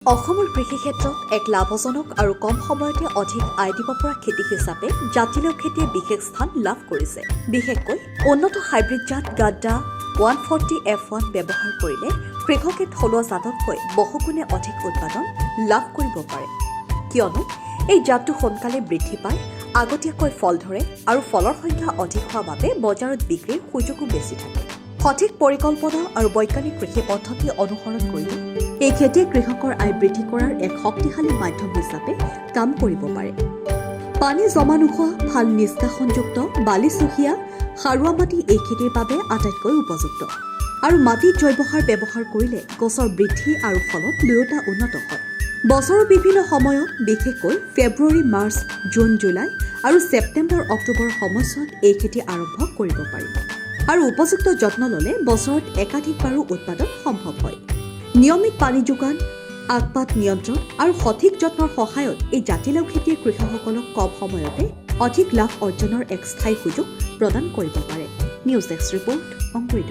অসমৰ কৃষি ক্ষেত্ৰত এক লাভজনক আৰু কম সময়তে অধিক আয় দিব পৰা খেতি হিচাপে জাতিলাও খেতিয়ে বিশেষ স্থান লাভ কৰিছে। বিশেষকৈ উন্নত হাইব্ৰিড জাত গাড্ডা 140F1 ব্যৱহাৰ কৰিলে কৃষকে থলুৱা জাততকৈ বহুগুণে অধিক উৎপাদন লাভ কৰিব পাৰে, কিয়নো এই জাতটো সোনকালে বৃদ্ধি পায়, আগতীয়াকৈ ফল ধৰে আৰু ফলৰ সংখ্যা অধিক হোৱাৰ বাবে বজাৰত বিক্ৰীৰ সুযোগো বেছি থাকে। সঠিক পৰিকল্পনা আৰু বৈজ্ঞানিক কৃষি পদ্ধতি অনুসৰণ কৰিলে এই খেতিয়ে কৃষকৰ আয় বৃদ্ধি কৰাৰ এক শক্তিশালী মাধ্যম হিচাপে কাম কৰিব পাৰে। পানী জমা নোহোৱা, ভাল নিষ্কাশনযুক্ত, বালিচহীয়া, সাৰুৱা মাটি এই খেতিৰ বাবে আটাইতকৈ উপযুক্ত আৰু মাটিত জৈৱ সাৰ ব্যৱহাৰ কৰিলে গছৰ বৃদ্ধি আৰু ফলত দুয়োটা উন্নত হয়। বছৰৰ বিভিন্ন সময়ত, বিশেষকৈ ফেব্ৰুৱাৰী, মাৰ্চ, জুন, জুলাই আৰু ছেপ্টেম্বৰ, অক্টোবৰ সময়ছোৱাত এই খেতি আৰম্ভ কৰিব পাৰি আৰু উপযুক্ত যত্ন ল'লে বছৰত একাধিকবাৰো উৎপাদন সম্ভৱ হয়। নিয়মিত পানী যোগান, আগপাত নিয়ন্ত্ৰণ আৰু সঠিক যত্নৰ সহায়ত এই জাতিলাও খেতিয়ে কৃষকসকলক কম সময়তে অধিক লাভ অৰ্জনৰ এক স্থায়ী সুযোগ প্ৰদান কৰিব পাৰে। নিউজ ডেস্ক ৰিপৰ্ট, অমৃত।